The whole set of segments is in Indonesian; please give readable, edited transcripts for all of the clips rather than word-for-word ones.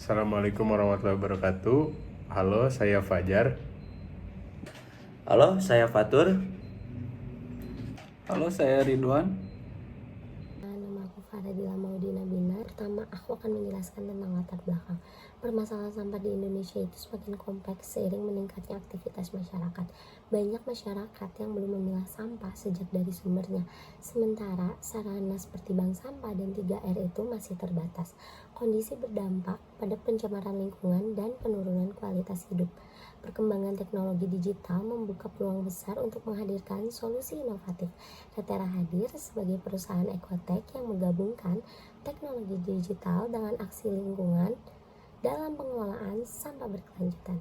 Assalamualaikum warahmatullahi wabarakatuh. Halo, saya Fajar. Halo, saya Fatur. Halo, saya Ridwan. Nama aku Faradila Maudina Bina. Pertama, aku akan menjelaskan tentang latar belakang. Permasalahan sampah di Indonesia itu semakin kompleks seiring meningkatnya aktivitas masyarakat. Banyak masyarakat yang belum memilah sampah sejak dari sumbernya. Sementara sarana seperti bank sampah dan 3R itu masih terbatas. Kondisi berdampak pada pencemaran lingkungan dan penurunan kualitas hidup. Perkembangan teknologi digital membuka peluang besar untuk menghadirkan solusi inovatif. Retera hadir sebagai perusahaan ekotech yang menggabungkan teknologi digital dengan aksi lingkungan dalam pengelolaan sampah berkelanjutan.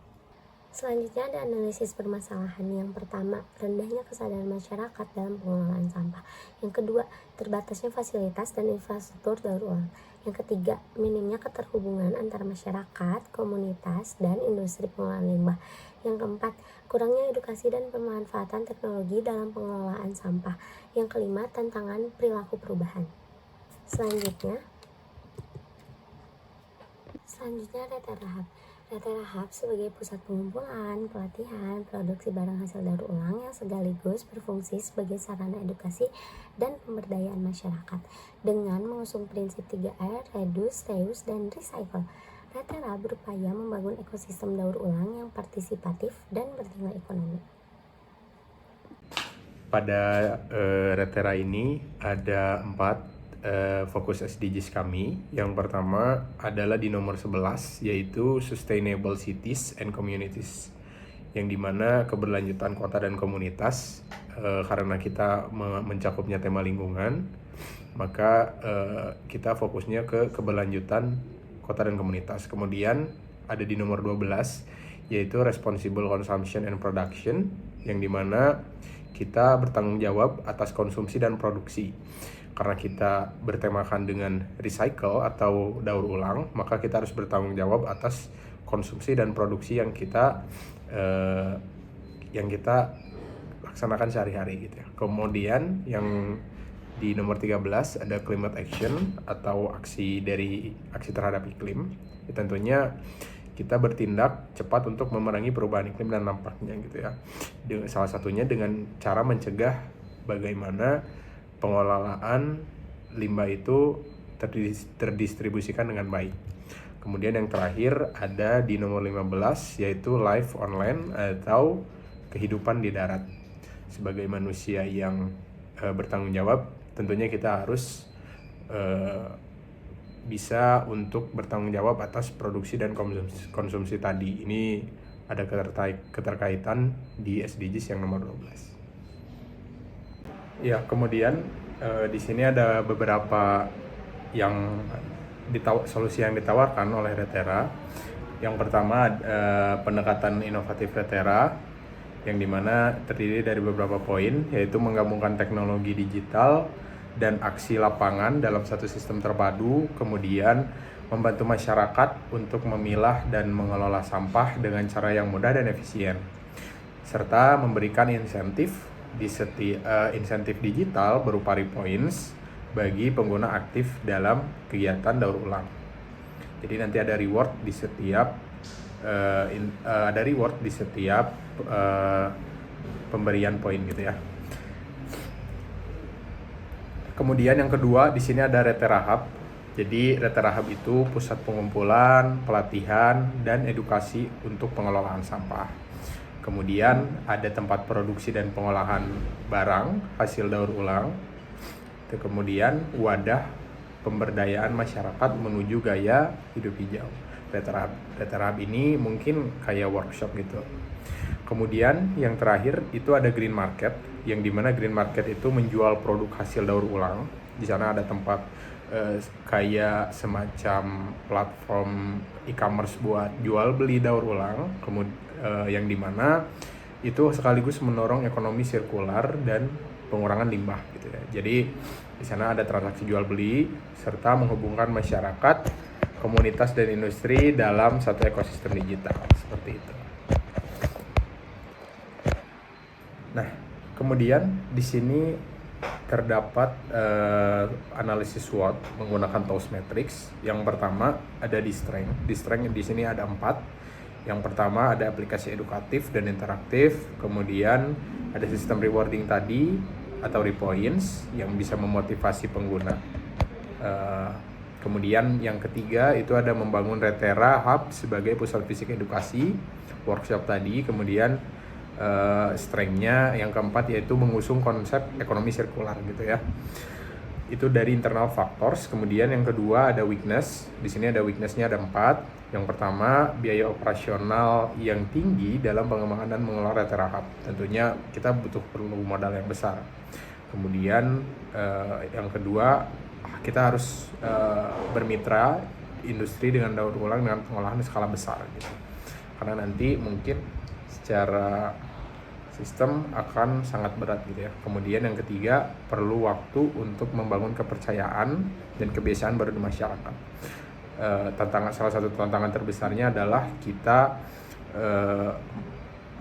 Selanjutnya ada analisis permasalahan. Yang pertama, rendahnya kesadaran masyarakat dalam pengelolaan sampah. Yang kedua, terbatasnya fasilitas dan infrastruktur daur ulang. Yang ketiga, minimnya keterhubungan antara masyarakat, komunitas, dan industri pengolahan limbah. Yang keempat, kurangnya edukasi dan pemanfaatan teknologi dalam pengelolaan sampah. Yang kelima, tantangan perilaku perubahan. Selanjutnya Retera Hub. Retera Hub sebagai pusat pengumpulan, pelatihan, produksi barang hasil daur ulang yang sekaligus berfungsi sebagai sarana edukasi dan pemberdayaan masyarakat dengan mengusung prinsip 3R, reduce, reuse, dan recycle. Retera berupaya membangun ekosistem daur ulang yang partisipatif dan bernilai ekonomi. Pada Retera ini ada 4 fokus SDGs kami. Yang pertama adalah di nomor 11, yaitu Sustainable Cities and Communities, yang dimana keberlanjutan kota dan komunitas. Karena kita mencakupnya tema lingkungan, maka kita fokusnya ke keberlanjutan kota dan komunitas. Kemudian ada di nomor 12, yaitu Responsible Consumption and Production, yang dimana kita bertanggung jawab atas konsumsi dan produksi. Karena kita bertemakan dengan recycle atau daur ulang, maka kita harus bertanggung jawab atas konsumsi dan produksi yang kita laksanakan sehari-hari gitu ya. Kemudian yang di nomor 13 ada climate action atau aksi terhadap iklim. Tentunya kita bertindak cepat untuk memerangi perubahan iklim dan dampaknya gitu ya. Salah satunya dengan cara mencegah bagaimana pengelolaan limbah itu terdistribusikan dengan baik. Kemudian yang terakhir ada di nomor 15, yaitu life online atau kehidupan di darat. Sebagai manusia yang bertanggung jawab, tentunya kita harus bisa untuk bertanggung jawab atas produksi dan konsumsi tadi. Ini ada keterkaitan di SDGs yang nomor 12. Ya, kemudian di sini ada beberapa solusi yang ditawarkan oleh Retera. Yang pertama pendekatan inovatif Retera, yang dimana terdiri dari beberapa poin, yaitu menggabungkan teknologi digital dan aksi lapangan dalam satu sistem terpadu. Kemudian membantu masyarakat untuk memilah dan mengelola sampah dengan cara yang mudah dan efisien, serta memberikan insentif digital berupa repoints bagi pengguna aktif dalam kegiatan daur ulang. Jadi nanti ada reward di setiap pemberian poin gitu ya. Kemudian yang kedua di sini ada Retera Hub. Jadi Retera Hub itu pusat pengumpulan, pelatihan, dan edukasi untuk pengelolaan sampah. Kemudian ada tempat produksi dan pengolahan barang hasil daur ulang. Kemudian wadah pemberdayaan masyarakat menuju gaya hidup hijau. Retera Hub ini mungkin kayak workshop gitu. Kemudian yang terakhir itu ada Green Market, yang dimana Green Market itu menjual produk hasil daur ulang. Di sana ada tempat kayak semacam platform e-commerce buat jual beli daur ulang. Yang dimana itu sekaligus mendorong ekonomi sirkular dan pengurangan limbah gitu ya. Jadi di sana ada transaksi jual beli serta menghubungkan masyarakat, komunitas, dan industri dalam satu ekosistem digital seperti itu. Nah, kemudian di sini terdapat analisis SWOT menggunakan TOWS matrix. Yang pertama ada di strength. Di strength di sini ada 4. Yang pertama ada aplikasi edukatif dan interaktif. Kemudian ada sistem rewarding tadi atau repoints yang bisa memotivasi pengguna. Kemudian yang ketiga itu ada membangun Retera Hub sebagai pusat fisik edukasi, workshop tadi. Kemudian strength-nya yang keempat yaitu mengusung konsep ekonomi sirkular gitu ya. Itu dari internal factors. Kemudian yang kedua ada weakness. Di sini ada weakness-nya ada 4. Yang pertama, biaya operasional yang tinggi dalam pengembangan dan mengelola Retera Hub. Tentunya kita perlu modal yang besar. Kemudian yang kedua, kita harus bermitra industri dengan daur ulang dengan pengolahan skala besar gitu. Karena nanti mungkin secara sistem akan sangat berat gitu ya. Kemudian yang ketiga, perlu waktu untuk membangun kepercayaan dan kebiasaan baru di masyarakat. Salah satu tantangan terbesarnya adalah kita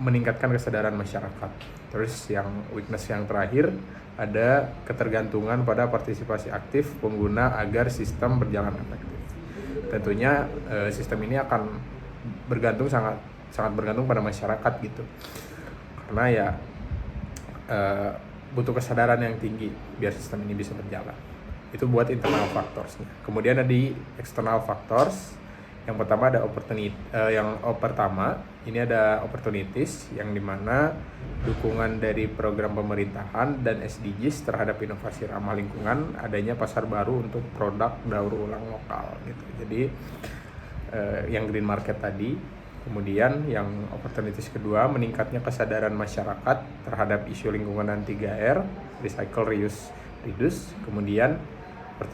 meningkatkan kesadaran masyarakat. Terus yang weakness yang terakhir ada ketergantungan pada partisipasi aktif pengguna agar sistem berjalan efektif. Tentunya sistem ini akan sangat bergantung pada masyarakat gitu. Karena ya butuh kesadaran yang tinggi biar sistem ini bisa berjalan. Itu buat internal factors-nya. Kemudian ada di external factors. Yang pertama ada ini ada opportunities yang dimana dukungan dari program pemerintahan dan SDGs terhadap inovasi ramah lingkungan, adanya pasar baru untuk produk daur ulang lokal gitu. Jadi yang green market tadi. Kemudian yang opportunities kedua, meningkatnya kesadaran masyarakat terhadap isu lingkungan dan 3R, recycle, reuse, reduce. Kemudian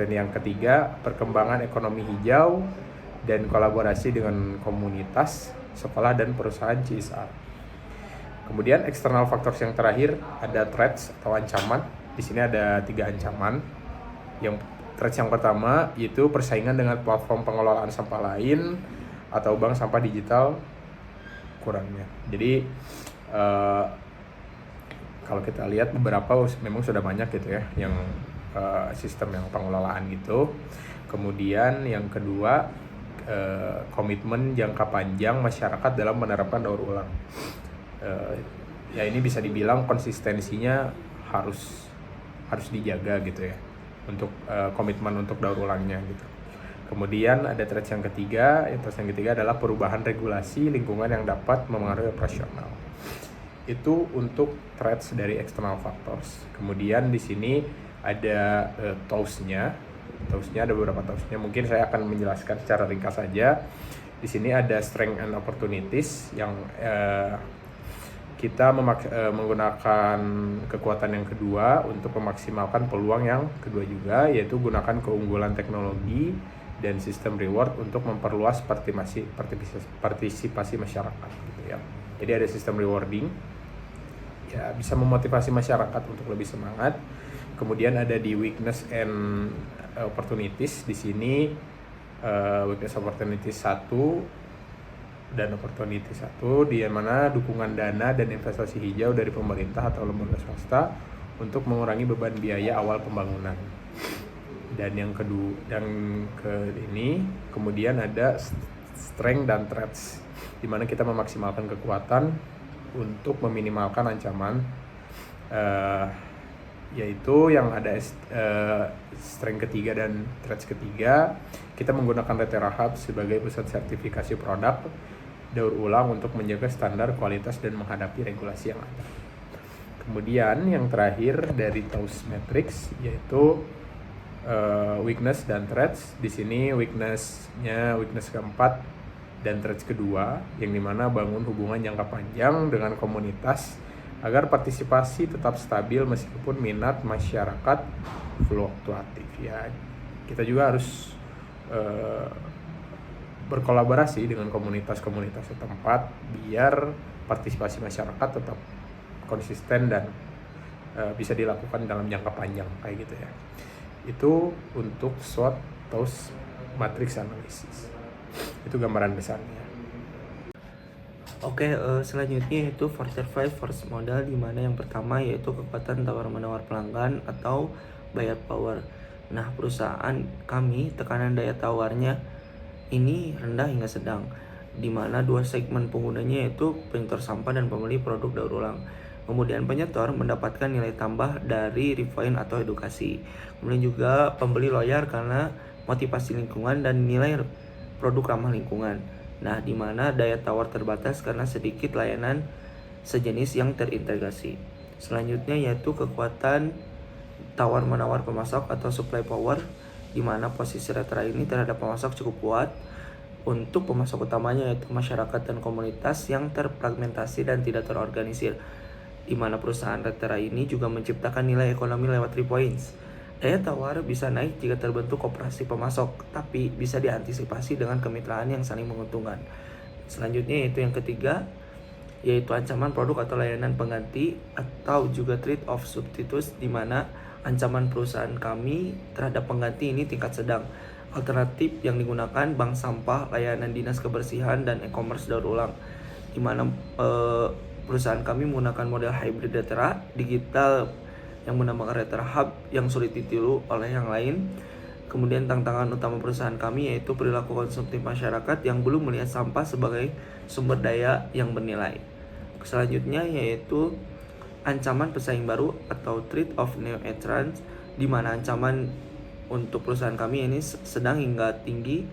yang ketiga, perkembangan ekonomi hijau dan kolaborasi dengan komunitas, sekolah dan perusahaan CSR. Kemudian external factors yang terakhir ada threats atau ancaman. Di sini ada 3 ancaman. Yang threats yang pertama yaitu persaingan dengan platform pengelolaan sampah lain atau bank sampah digital kurangnya. Jadi kalau kita lihat beberapa memang sudah banyak gitu ya yang sistem yang pengelolaan gitu. Kemudian yang kedua komitmen jangka panjang masyarakat dalam menerapkan daur ulang. Ya ini bisa dibilang konsistensinya harus dijaga gitu ya untuk komitmen untuk daur ulangnya gitu. Kemudian ada threats yang ketiga. Threats yang ketiga adalah perubahan regulasi lingkungan yang dapat mempengaruhi operasional. Itu untuk threats dari external factors. Kemudian di sini ada TOWS-nya. TOWS-nya ada beberapa TOWS-nya. Mungkin saya akan menjelaskan secara ringkas saja. Di sini ada strength and opportunities yang kita menggunakan kekuatan yang kedua untuk memaksimalkan peluang yang kedua juga, yaitu gunakan keunggulan teknologi dan sistem reward untuk memperluas partisipasi masyarakat gitu ya. Jadi ada sistem rewarding ya, bisa memotivasi masyarakat untuk lebih semangat. Kemudian ada di weakness and opportunities. Di sini weakness opportunities 1 dan opportunity 1, di mana dukungan dana dan investasi hijau dari pemerintah atau lembaga swasta untuk mengurangi beban biaya awal pembangunan. Dan yang ini kemudian ada strength dan threats, di mana kita memaksimalkan kekuatan untuk meminimalkan ancaman, yaitu yang ada strength ketiga dan threats ketiga. Kita menggunakan Retera Hub sebagai pusat sertifikasi produk daur ulang untuk menjaga standar kualitas dan menghadapi regulasi yang ada. Kemudian yang terakhir dari TOWS matrix yaitu weakness dan threats. Di sini weakness keempat dan threats kedua, yang dimana bangun hubungan jangka panjang dengan komunitas agar partisipasi tetap stabil meskipun minat masyarakat fluktuatif ya. Kita juga harus berkolaborasi dengan komunitas-komunitas setempat biar partisipasi masyarakat tetap konsisten dan bisa dilakukan dalam jangka panjang kayak gitu ya. Itu untuk SWOT TOWS matrix analysis. Itu gambaran besarnya. Oke, selanjutnya yaitu Force 5 force modal, di mana yang pertama yaitu kekuatan tawar-menawar pelanggan atau buyer power. Nah, perusahaan kami tekanan daya tawarnya ini rendah hingga sedang, di mana dua segmen penggunanya yaitu penyetor sampah dan pembeli produk daur ulang. Kemudian penyetor mendapatkan nilai tambah dari refine atau edukasi. Kemudian juga pembeli loyal karena motivasi lingkungan dan nilai produk ramah lingkungan. Nah, di mana daya tawar terbatas karena sedikit layanan sejenis yang terintegrasi. Selanjutnya yaitu kekuatan tawar-menawar pemasok atau supply power, di mana posisi Retera ini terhadap pemasok cukup kuat. Untuk pemasok utamanya yaitu masyarakat dan komunitas yang terfragmentasi dan tidak terorganisir, di mana perusahaan Retera ini juga menciptakan nilai ekonomi lewat 3 points. Daya tawar bisa naik jika terbentuk koperasi pemasok, tapi bisa diantisipasi dengan kemitraan yang saling menguntungkan. Selanjutnya yaitu yang ketiga, yaitu ancaman produk atau layanan pengganti atau juga trade of substitutes, di mana ancaman perusahaan kami terhadap pengganti ini tingkat sedang. Alternatif yang digunakan bank sampah, layanan dinas kebersihan, dan e-commerce daur ulang, di mana perusahaan kami menggunakan model hybrid Retera digital yang menambahkan Retera Hub yang sulit ditiru oleh yang lain. Kemudian tantangan utama perusahaan kami yaitu perilaku konsumtif masyarakat yang belum melihat sampah sebagai sumber daya yang bernilai. Selanjutnya yaitu ancaman pesaing baru atau threat of new entrants, di mana ancaman untuk perusahaan kami ini sedang hingga tinggi.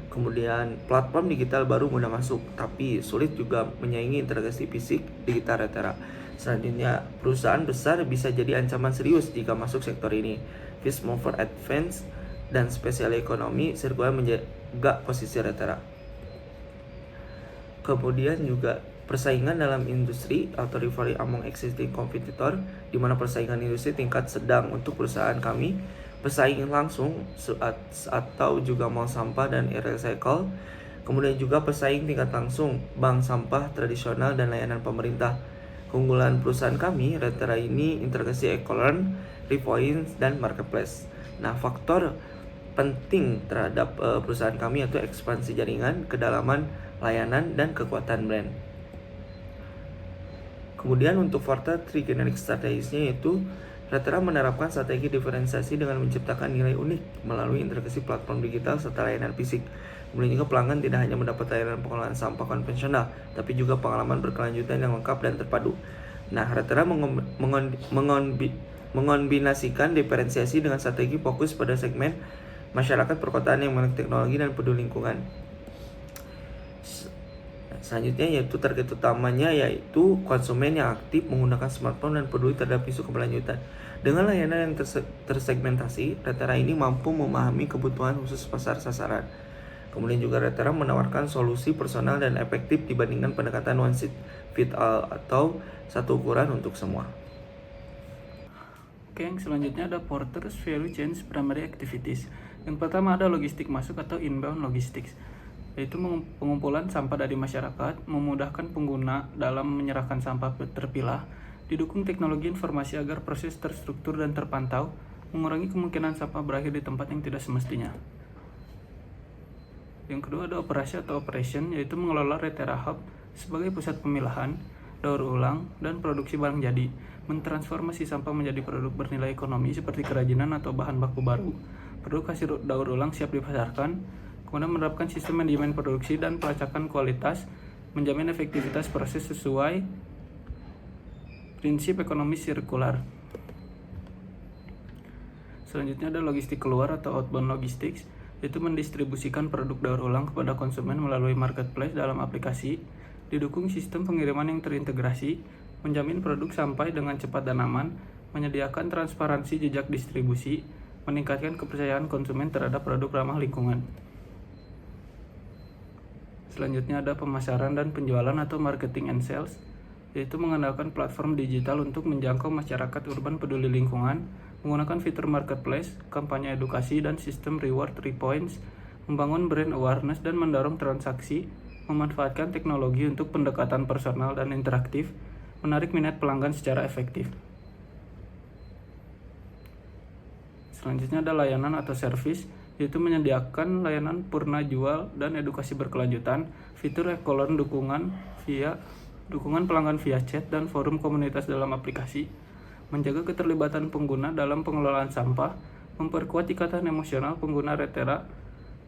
Kemudian platform digital baru mudah masuk, tapi sulit juga menyaingi integrasi fisik digital Retera. Selanjutnya, perusahaan besar bisa jadi ancaman serius jika masuk sektor ini. Fast mover advance dan spesial ekonomi sirkular menjaga posisi Retera. Kemudian juga persaingan dalam industri atau rivalry among existing competitor, di mana persaingan industri tingkat sedang untuk perusahaan kami, pesaing langsung atau juga mall sampah dan e-recycle. Kemudian juga pesaing tingkat langsung bank sampah tradisional dan layanan pemerintah. Keunggulan perusahaan kami Retera ini integrasi e-learn, Repoint, dan marketplace. Nah, faktor penting terhadap perusahaan kami yaitu ekspansi jaringan, kedalaman layanan, dan kekuatan brand. Kemudian untuk faktor trigenetic strategisnya yaitu Retera menerapkan strategi diferensiasi dengan menciptakan nilai unik melalui integrasi platform digital serta layanan fisik. Kemudian juga pelanggan tidak hanya mendapat layanan pengelolaan sampah konvensional, tapi juga pengalaman berkelanjutan yang lengkap dan terpadu. Nah, Retera mengombinasikan diferensiasi dengan strategi fokus pada segmen masyarakat perkotaan yang melek teknologi dan peduli lingkungan. Selanjutnya yaitu target utamanya yaitu konsumen yang aktif menggunakan smartphone dan peduli terhadap isu keberlanjutan. Dengan layanan yang tersegmentasi, Retera ini mampu memahami kebutuhan khusus pasar sasaran. Kemudian juga Retera menawarkan solusi personal dan efektif dibandingkan pendekatan one size fit all atau satu ukuran untuk semua. Oke, yang selanjutnya ada Porter's Value Chain Primary Activities. Yang pertama ada logistik masuk atau inbound logistics, yaitu pengumpulan sampah dari masyarakat, memudahkan pengguna dalam menyerahkan sampah terpilah, didukung teknologi informasi agar proses terstruktur dan terpantau, mengurangi kemungkinan sampah berakhir di tempat yang tidak semestinya. Yang kedua ada operasi atau operation, yaitu mengelola Retera Hub sebagai pusat pemilahan, daur ulang, dan produksi barang jadi, mentransformasi sampah menjadi produk bernilai ekonomi seperti kerajinan atau bahan baku baru, produk hasil daur ulang siap dipasarkan, kemudian menerapkan sistem manajemen produksi dan pelacakan kualitas, menjamin efektivitas proses sesuai prinsip ekonomi sirkular. Selanjutnya ada logistik keluar atau outbound logistics, yaitu mendistribusikan produk daur ulang kepada konsumen melalui marketplace dalam aplikasi, didukung sistem pengiriman yang terintegrasi, menjamin produk sampai dengan cepat dan aman, menyediakan transparansi jejak distribusi, meningkatkan kepercayaan konsumen terhadap produk ramah lingkungan. Selanjutnya ada pemasaran dan penjualan atau marketing and sales, yaitu mengandalkan platform digital untuk menjangkau masyarakat urban peduli lingkungan, menggunakan fitur marketplace, kampanye edukasi, dan sistem reward 3 points, membangun brand awareness dan mendorong transaksi, memanfaatkan teknologi untuk pendekatan personal dan interaktif, menarik minat pelanggan secara efektif. Selanjutnya ada layanan atau service, yaitu menyediakan layanan purna jual dan edukasi berkelanjutan, fitur e-colon dukungan pelanggan via chat dan forum komunitas dalam aplikasi, menjaga keterlibatan pengguna dalam pengelolaan sampah, memperkuat ikatan emosional pengguna Retera,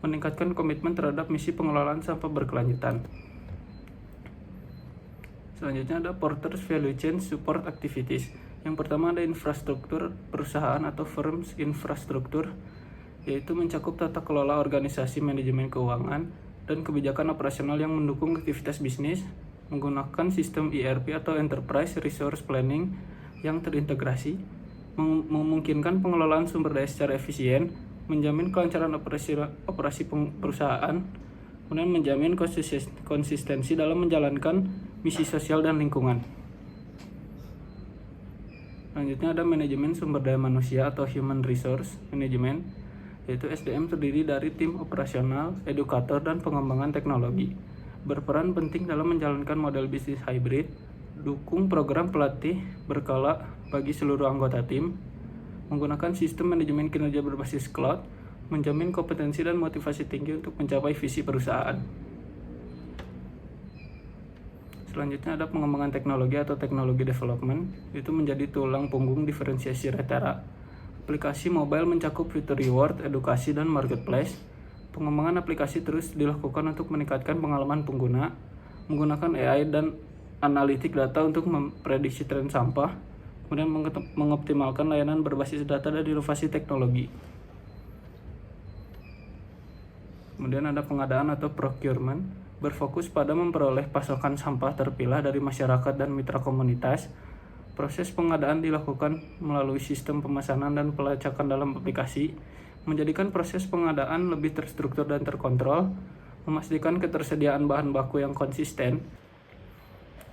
meningkatkan komitmen terhadap misi pengelolaan sampah berkelanjutan. Selanjutnya ada Porter's Value Chain Support Activities. Yang pertama ada infrastruktur perusahaan atau firms infrastruktur, yaitu mencakup tata kelola organisasi, manajemen keuangan, dan kebijakan operasional yang mendukung aktivitas bisnis, menggunakan sistem ERP atau Enterprise Resource Planning yang terintegrasi, memungkinkan pengelolaan sumber daya secara efisien, menjamin kelancaran operasi perusahaan, kemudian menjamin konsistensi dalam menjalankan misi sosial dan lingkungan. Selanjutnya ada manajemen sumber daya manusia atau Human Resource Management, yaitu SDM terdiri dari tim operasional, edukator, dan pengembangan teknologi. Berperan penting dalam menjalankan model bisnis hybrid, dukung program pelatih berkala bagi seluruh anggota tim, menggunakan sistem manajemen kinerja berbasis cloud, menjamin kompetensi dan motivasi tinggi untuk mencapai visi perusahaan. Selanjutnya ada pengembangan teknologi atau teknologi development, itu menjadi tulang punggung diferensiasi Retera. Aplikasi mobile mencakup fitur reward, edukasi, dan marketplace. Pengembangan aplikasi terus dilakukan untuk meningkatkan pengalaman pengguna, menggunakan AI dan analitik data untuk memprediksi tren sampah, kemudian mengoptimalkan layanan berbasis data dan inovasi teknologi. Kemudian ada pengadaan atau procurement, berfokus pada memperoleh pasokan sampah terpilah dari masyarakat dan mitra komunitas. Proses pengadaan dilakukan melalui sistem pemesanan dan pelacakan dalam aplikasi, menjadikan proses pengadaan lebih terstruktur dan terkontrol, memastikan ketersediaan bahan baku yang konsisten.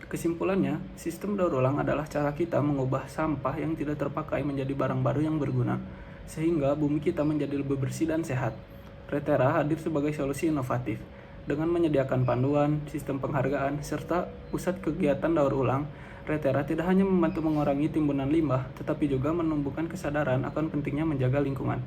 Kesimpulannya, sistem daur ulang adalah cara kita mengubah sampah yang tidak terpakai menjadi barang baru yang berguna, sehingga bumi kita menjadi lebih bersih dan sehat. Retera hadir sebagai solusi inovatif, dengan menyediakan panduan, sistem penghargaan, serta pusat kegiatan daur ulang. Retera tidak hanya membantu mengurangi timbunan limbah, tetapi juga menumbuhkan kesadaran akan pentingnya menjaga lingkungan.